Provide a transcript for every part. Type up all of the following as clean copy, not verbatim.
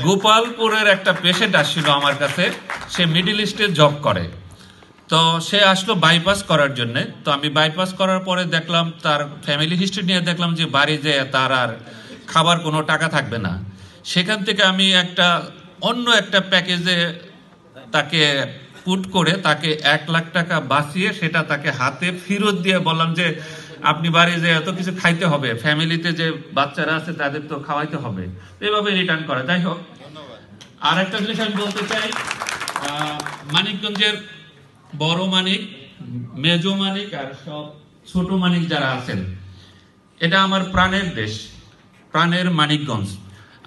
গোপালপুরের একটা পেশেন্ট আসছিল আমার কাছে। সে মিডল ইস্টে জব করে। তো সে আসলো বাইপাস করার জন্য। তো আমি বাইপাস করার পরে দেখলাম তার ফ্যামিলি হিস্ট্রি নিয়ে দেখলাম যে বাড়ি যে তার আর খাবার কোনো টাকা থাকবে না। সেখান থেকে আমি অন্য একটা প্যাকেজে তাকে পুট করে তাকে 1,00,000 টাকা বাঁচিয়ে সেটা তাকে হাতে ফেরত দিয়ে বললাম যে আপনি বাড়ি যে এত কিছু খাইতে হবে, ফ্যামিলিতে যে বাচ্চারা আছে তাদের তো খাওয়াইতে হবে, এইভাবে রিটার্ন করে। যাই হোক, আর একটা জিনিস আমি বলতে চাই, মানিকগঞ্জের বড় মানিক, মেজো মানিক আর সব ছোট মানিক যারা আছেন, এটা আমার প্রাণের দেশ, প্রাণের মানিকগঞ্জ।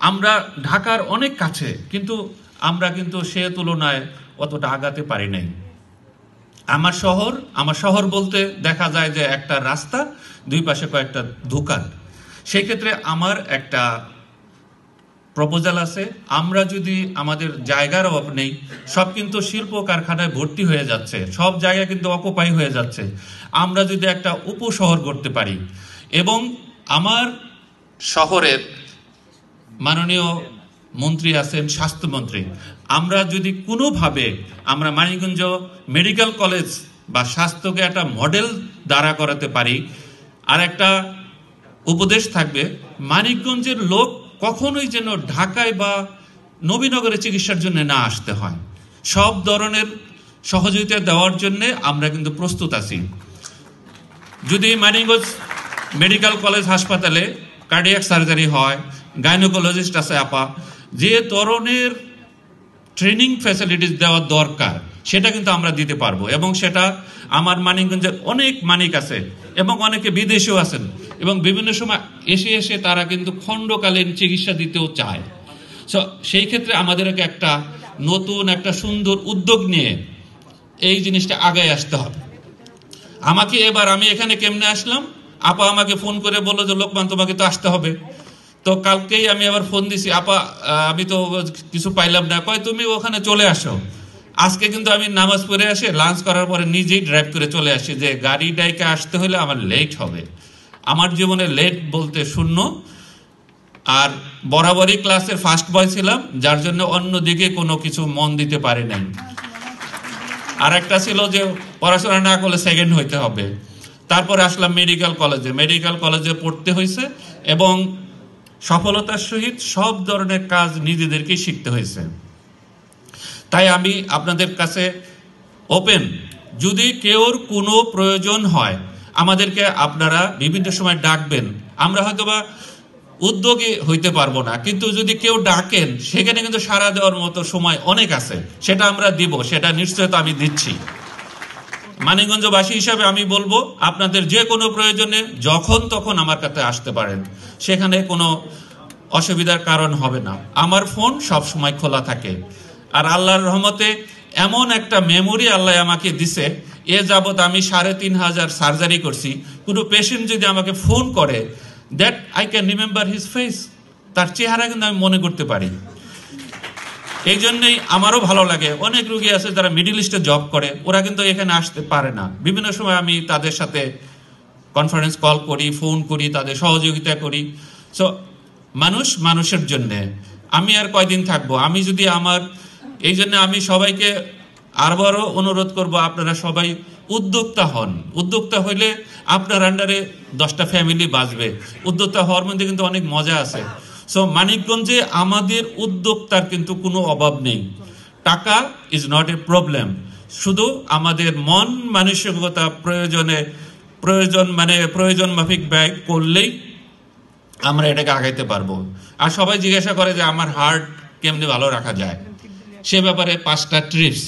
আমরা ঢাকার অনেক কাছে, কিন্তু আমরা সে তুলনায় অতটা আগাতে পারি নাই। আমার শহর বলতে দেখা যায় যে একটা রাস্তা, দুই পাশে কয়েকটা দোকান। সেই ক্ষেত্রে আমার একটা প্রপোজাল আছে, আমরা যদি আমাদের জায়গার অভাব নেই, সব কিন্তু শিল্প কারখানায় ভর্তি হয়ে যাচ্ছে, সব জায়গা কিন্তু অকুপাই হয়ে যাচ্ছে। আমরা যদি একটা উপশহর করতে পারি, এবং আমার শহরের মাননীয় মন্ত্রী আছেন, স্বাস্থ্যমন্ত্রী, আমরা যদি কোনোভাবে আমরা মানিকগঞ্জ মেডিকেল কলেজ বা স্বাস্থ্যকে একটা মডেল দাঁড়া করাতে পারি। আর একটা উপদেশ থাকবে, মানিকগঞ্জের লোক কখনোই যেন ঢাকায় বা নবীনগরে চিকিৎসার জন্য না আসতে হয়। সব ধরনের সহযোগিতা দেওয়ার জন্য আমরা কিন্তু প্রস্তুত আছি। যদি মানিকগঞ্জ মেডিকেল কলেজ হাসপাতালে কার্ডিয়াক সার্জারি হয়, গাইনোকোলজিস্ট আছে আপা, যে ধরনের ট্রেনিং ফ্যাসিলিটিস দেওয়ার দরকার সেটা কিন্তু আমরা দিতে পারবো। এবং সেটা আমার মানিকগঞ্জের অনেক মানিক আছে এবং অনেকে বিদেশেও আছেন, এবং বিভিন্ন সময় এসে তারা কিন্তু খণ্ডকালীন চিকিৎসা দিতেও চায়। সেই ক্ষেত্রে আমাদেরকে একটা নতুন একটা সুন্দর উদ্যোগ নিয়ে এই জিনিসটা আগায় আসতে হবে। আমি এখানে কেমনে আসলাম, আপা আমাকে ফোন করে বললো যে লোকমান তোমাকে তো আসতে হবে। তো কালকেই আমি আবার ফোন দিছি, আপা আমি তো কিছু পাইলাম না, কয় তুমি ওখানে চলে আসো। আজকে কিন্তু আমি নামাজ পড়ে আসে লাঞ্চ করার পরে নিজেই ড্রাইভ করে চলে আসি, যে গাড়ি ডাইকে আসতে হলে আমার লেট হবে। আমার জীবনে লেট বলতে শূন্য। আর বরাবরই ক্লাসের ফার্স্ট বয় ছিলাম, যার জন্য অন্যদিকে কোনো কিছু মন দিতে পারি নাই। আর একটা ছিল যে পড়াশোনা না করলে সেকেন্ড হইতে হবে। তারপরে আসলাম মেডিকেল কলেজে পড়তে হয়েছে, এবং সফলতার সহিত সব ধরনের কাজ নিজেদেরকেই শিখতে হয়েছে। তাই আমি আপনাদের কাছে ওপেন, যদি কেউর কোনো প্রয়োজন হয় আমাদেরকে আপনারা বিভিন্ন সময় ডাকবেন। আমরা হয়তোবা উদ্যোগী হইতে পারবো না, কিন্তু যদি কেউ ডাকেন সেখানে কিন্তু সাড়া দেওয়ার মতো সময় অনেক আছে, সেটা আমরা দিব, সেটা নিশ্চয়তা আমি দিচ্ছি। মানিকগঞ্জবাসী হিসাবে আমি বলবো, আপনাদের যে কোনো প্রয়োজনে যখন তখন আমার কাছে আসতে পারেন, সেখানে কোনো অসুবিধার কারণ হবে না। আমার ফোন সব সময় খোলা থাকে। আর আল্লাহর রহমতে এমন একটা মেমোরি আল্লাহ আমাকে দিছে, এ যাবৎ আমি 3,500 সার্জারি করছি। কোনো পেশেন্ট যদি আমাকে ফোন করে, that I can remember his face, তার চেহারা কিন্তু আমি মনে করতে পারি। এই জন্যই আমারও ভালো লাগে। অনেক রোগী আছে যারা মিডল ইস্টে জব করে, ওরা কিন্তু এখানে আসতে পারে না। বিভিন্ন সময় আমি তাদের সাথে কনফারেন্স কল করি, ফোন করি, তাদের সহযোগিতা করি। মানুষের জন্যে আমি আর কয়দিন থাকবো। এই জন্য আমি সবাইকে আরবারও অনুরোধ করব, আপনারা সবাই উদ্যোক্তা হন। উদ্যোক্তা হইলে আপনার আন্ডারে 10টা ফ্যামিলি বাঁচবে। উদ্যোক্তা হওয়ার মধ্যে কিন্তু অনেক মজা আছে। মানিকগঞ্জে আমাদের উদ্যোক্তার কিন্তু কোনো অভাব নেই। টাকা ইজ নট এ প্রবলেম, শুধু আমাদের মন মানসিকতা প্রয়োজন মাফিক ব্যয় করলেই আমরা এটাকে আগাইতে পারবো। আর সবাই জিজ্ঞাসা করে যে আমার হার্ট কেমনে ভালো রাখা যায়, সে ব্যাপারে 5টা টিপস।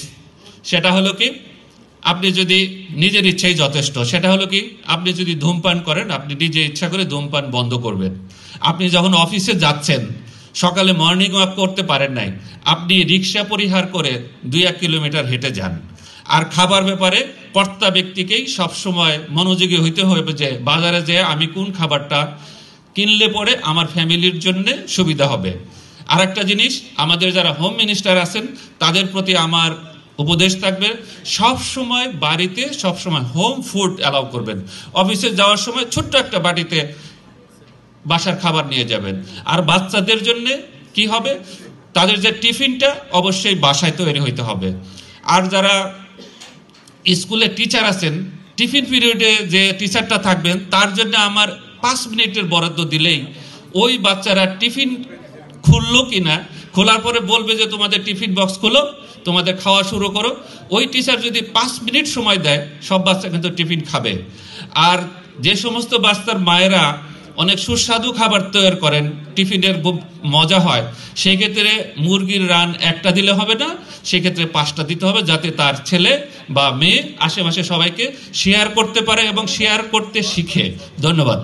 সেটা হলো কি, আপনি যদি নিজের ইচ্ছাই যথেষ্ট। সেটা হলো কি, আপনি যদি ধূমপান করেন, আপনি নিজে ইচ্ছা করে ধূমপান বন্ধ করবেন। আপনি যখন অফিসে যাচ্ছেন, সকালে মর্নিং ওয়াক করতে পারেন নাই, আপনি রিক্সা পরিহার করে 2-1 কিলোমিটার হেঁটে যান। আর খাবার ব্যাপারে কর্তা ব্যক্তিকেই সবসময় মনোযোগী হইতে হবে, যে বাজারে যেয়ে আমি কোন খাবারটা কিনলে পরে আমার ফ্যামিলির জন্য সুবিধা হবে। আর একটা জিনিস, আমাদের যারা হোম মিনিস্টার আছেন তাদের প্রতি আমার উপদেশ থাকবে, সবসময় বাড়িতে সবসময় হোম ফুড অ্যালাউ করবেন। অফিসে যাওয়ার সময় ছোট্ট একটা বাটিতে বাসার খাবার নিয়ে যাবেন। আর বাচ্চাদের জন্য কি হবে, তাদের যে টিফিনটা অবশ্যই বাসায় তৈরি হইতে হবে। আর যারা স্কুলে টিচার আছেন, টিফিন পিরিয়ডে যে টিচারটা থাকবেন তার জন্য আমার 5 মিনিটের বরাদ্দ দিলেই ওই বাচ্চারা টিফিন খুললো কিনা, খোলার পরে বলবে যে তোমাদের টিফিন বক্স খোলো, তোমাদের খাওয়া শুরু করো, ওই টিচার যদি 5 মিনিট সময় দেয় সব বাচ্চা কিন্তু টিফিন খাবে। আর যে সমস্ত বাচ্চার মায়েরা অনেক সুস্বাদু খাবার তৈরি করেন, টিফিনের খুব মজা হয়, সেই ক্ষেত্রে মুরগির রান একটা দিলে হবে না, সেক্ষেত্রে 5টা দিতে হবে, যাতে তার ছেলে বা মেয়ে আশেপাশে সবাইকে শেয়ার করতে পারে এবং শেয়ার করতে শিখে। ধন্যবাদ।